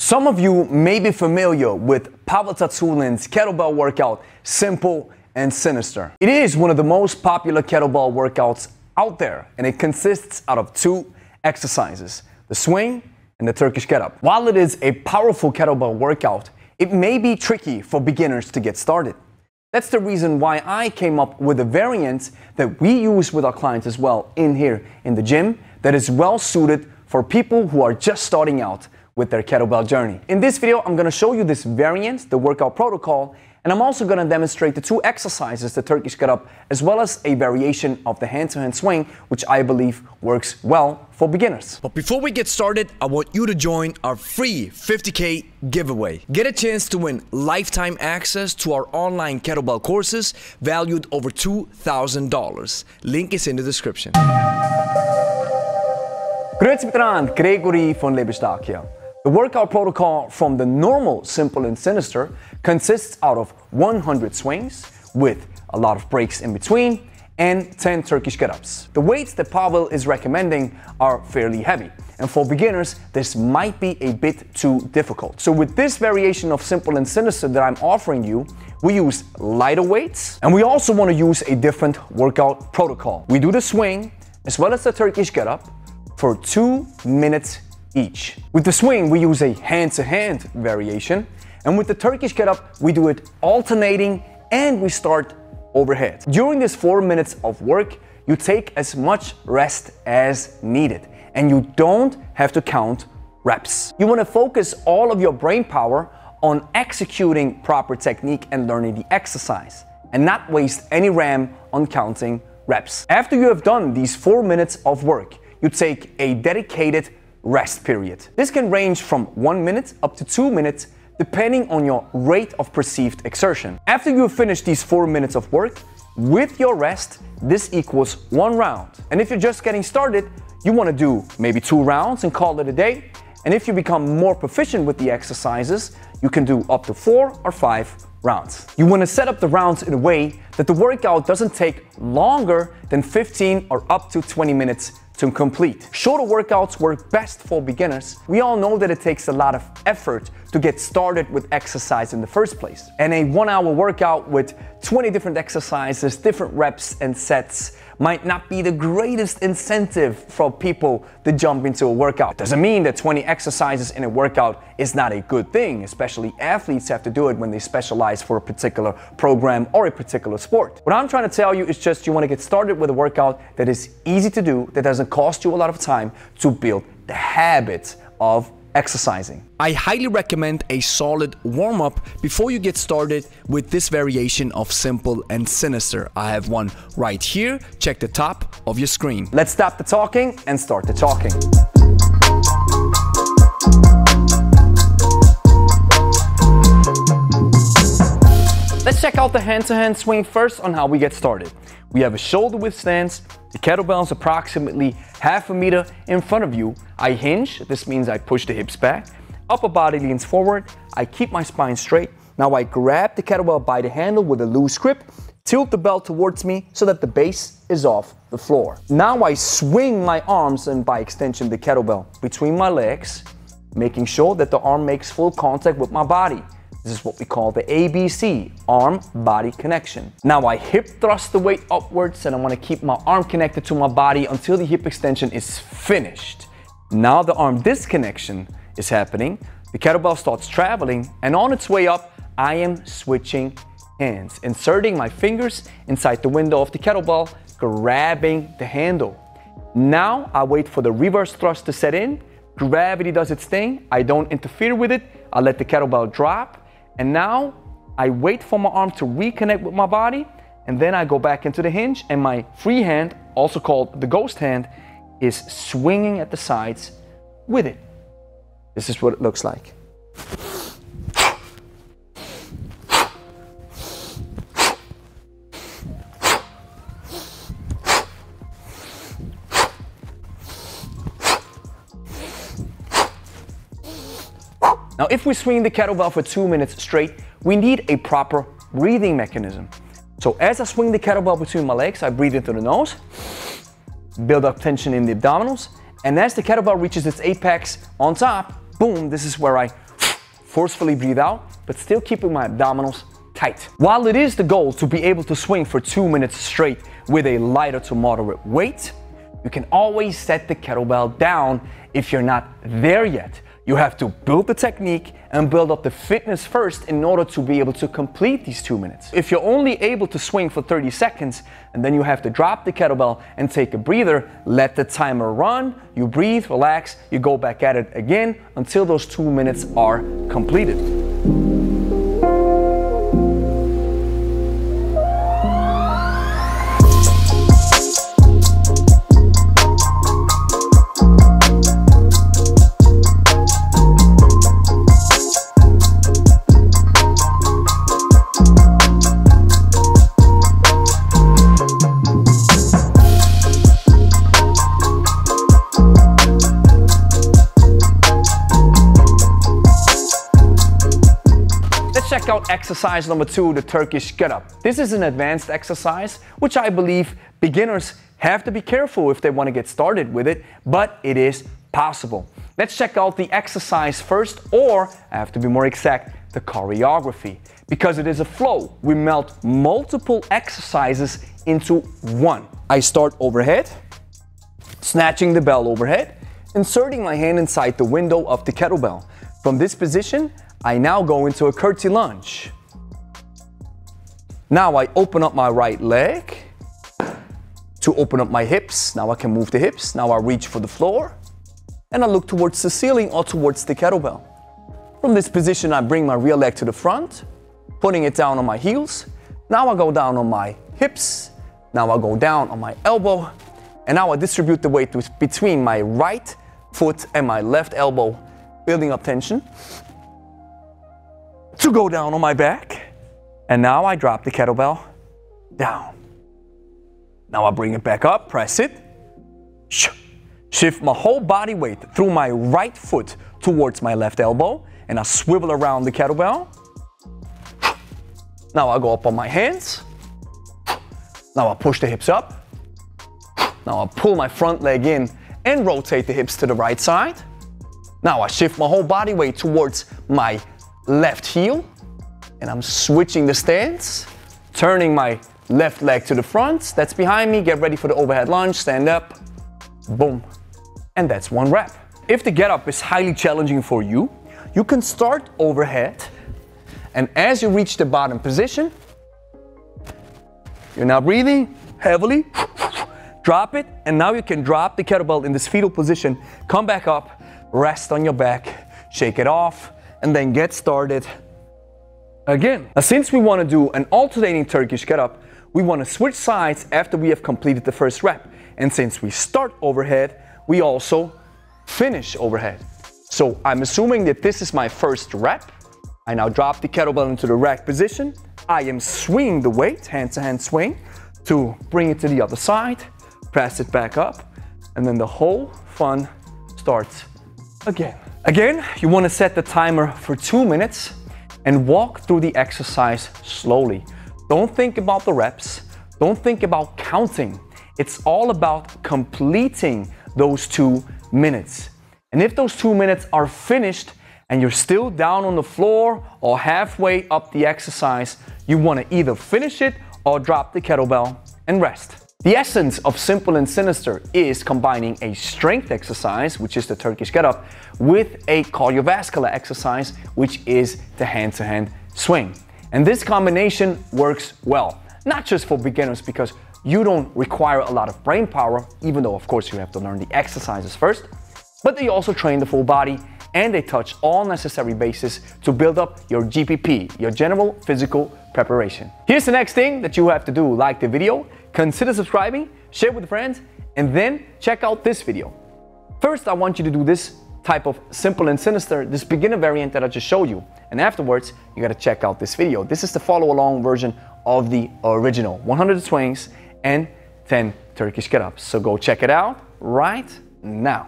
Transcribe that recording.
Some of you may be familiar with Pavel Tsatsouline's kettlebell workout, Simple and Sinister. It is one of the most popular kettlebell workouts out there, and it consists out of two exercises, the swing and the Turkish Get Up. While it is a powerful kettlebell workout, it may be tricky for beginners to get started. That's the reason why I came up with a variant that we use with our clients as well in here in the gym that is well suited for people who are just starting out with their kettlebell journey. In this video, I'm going to show you this variant, the workout protocol, and I'm also going to demonstrate the two exercises, the Turkish Get Up, as well as a variation of the hand-to-hand swing, which I believe works well for beginners. But before we get started, I want you to join our free 50K giveaway. Get a chance to win lifetime access to our online kettlebell courses valued over $2,000. Link is in the description. Grüezi miteinander, Gregory von Lebe hier. The workout protocol from the normal Simple and Sinister consists out of 100 swings with a lot of breaks in between and 10 Turkish Get-Ups. The weights that Pavel is recommending are fairly heavy, and for beginners this might be a bit too difficult. So with this variation of Simple and Sinister that I'm offering you, we use lighter weights, and we also want to use a different workout protocol. We do the swing as well as the Turkish Get-Up for 2 minutes each. With the swing, we use a hand-to-hand variation, and with the Turkish Get Up, we do it alternating and we start overhead. During this 4 minutes of work, you take as much rest as needed, and you don't have to count reps. You want to focus all of your brain power on executing proper technique and learning the exercise, and not waste any RAM on counting reps. After you have done these 4 minutes of work, you take a dedicated rest period. This can range from 1 minute up to 2 minutes depending on your rate of perceived exertion. After you have finished these 4 minutes of work, with your rest, this equals 1 round. And if you're just getting started, you want to do maybe 2 rounds and call it a day. And if you become more proficient with the exercises, you can do up to 4 or 5 rounds. You want to set up the rounds in a way that the workout doesn't take longer than 15 or up to 20 minutes to complete. Shorter workouts work best for beginners. We all know that it takes a lot of effort to get started with exercise in the first place. And a 1 hour workout with 20 different exercises, different reps and sets might not be the greatest incentive for people to jump into a workout. It doesn't mean that 20 exercises in a workout is not a good thing, especially athletes have to do it when they specialize for a particular program or a particular sport. What I'm trying to tell you is just you want to get started with a workout that is easy to do, that doesn't cost you a lot of time to build the habit of exercising. I highly recommend a solid warm-up before you get started with this variation of Simple and Sinister. I have one right here. Check the top of your screen. Let's stop the talking and start the talking. Let's check out the hand-to-hand swing first on how we get started. We have a shoulder width stance. The kettlebell is approximately ½ a meter in front of you. I hinge, this means I push the hips back. Upper body leans forward. I keep my spine straight. Now I grab the kettlebell by the handle with a loose grip, tilt the belt towards me so that the base is off the floor. Now I swing my arms and by extension the kettlebell between my legs, making sure that the arm makes full contact with my body. This is what we call the ABC, arm-body connection. Now I hip thrust the weight upwards and I want to keep my arm connected to my body until the hip extension is finished. Now the arm disconnection is happening, the kettlebell starts traveling, and on its way up, I am switching hands, inserting my fingers inside the window of the kettlebell, grabbing the handle. Now I wait for the reverse thrust to set in, gravity does its thing, I don't interfere with it, I let the kettlebell drop, and now I wait for my arm to reconnect with my body, and then I go back into the hinge, and my free hand, also called the ghost hand, is swinging at the sides with it. This is what it looks like. Now, if we swing the kettlebell for 2 minutes straight, we need a proper breathing mechanism. So as I swing the kettlebell between my legs, I breathe into the nose, build up tension in the abdominals, and as the kettlebell reaches its apex on top, boom, this is where I forcefully breathe out, but still keeping my abdominals tight. While it is the goal to be able to swing for 2 minutes straight with a lighter to moderate weight, you can always set the kettlebell down if you're not there yet. You have to build the technique and build up the fitness first in order to be able to complete these 2 minutes. If you're only able to swing for 30 seconds and then you have to drop the kettlebell and take a breather, let the timer run, you breathe, relax, you go back at it again until those 2 minutes are completed. Check out exercise number 2, the Turkish Get Up. This is an advanced exercise, which I believe beginners have to be careful if they want to get started with it, but it is possible. Let's check out the exercise first, or I have to be more exact, the choreography. Because it is a flow, we melt multiple exercises into one. I start overhead, snatching the bell overhead, inserting my hand inside the window of the kettlebell. From this position, I now go into a curtsy lunge. Now I open up my right leg to open up my hips. Now I can move the hips. Now I reach for the floor and I look towards the ceiling or towards the kettlebell. From this position, I bring my rear leg to the front, putting it down on my heels. Now I go down on my hips. Now I go down on my elbow. And now I distribute the weight between my right foot and my left elbow, building up tension. To go down on my back, and now I drop the kettlebell down. Now I bring it back up, press it, shift my whole body weight through my right foot towards my left elbow, and I swivel around the kettlebell. Now I go up on my hands. Now I push the hips up. Now I pull my front leg in and rotate the hips to the right side. Now I shift my whole body weight towards my left heel, and I'm switching the stance, turning my left leg to the front. That's behind me. Get ready for the overhead lunge. Stand up, boom, and that's 1 rep. If the get up is highly challenging for you, you can start overhead, and as you reach the bottom position, you're now breathing heavily, drop it, and now you can drop the kettlebell in this fetal position, come back up, rest on your back, shake it off, and then get started again. Now, since we want to do an alternating Turkish Get Up, we want to switch sides after we have completed the first rep. And since we start overhead, we also finish overhead. So I'm assuming that this is my first rep. I now drop the kettlebell into the rack position. I am swinging the weight, hand-to-hand swing, to bring it to the other side, press it back up, and then the whole fun starts again. Again, you want to set the timer for 2 minutes and walk through the exercise slowly. Don't think about the reps. Don't think about counting. It's all about completing those 2 minutes. And if those 2 minutes are finished and you're still down on the floor or halfway up the exercise, you want to either finish it or drop the kettlebell and rest. The essence of Simple and Sinister is combining a strength exercise, which is the Turkish Get Up, with a cardiovascular exercise, which is the hand-to-hand swing. And this combination works well, not just for beginners because you don't require a lot of brain power, even though of course you have to learn the exercises first, but they also train the full body and they touch all necessary bases to build up your GPP, your general physical preparation. Here's the next thing that you have to do. Like the video, consider subscribing, share with friends, and then check out this video. First, I want you to do this type of Simple and Sinister, this beginner variant that I just showed you. And afterwards, you gotta check out this video. This is the follow along version of the original 100 swings and 10 Turkish Get Ups. So go check it out right now.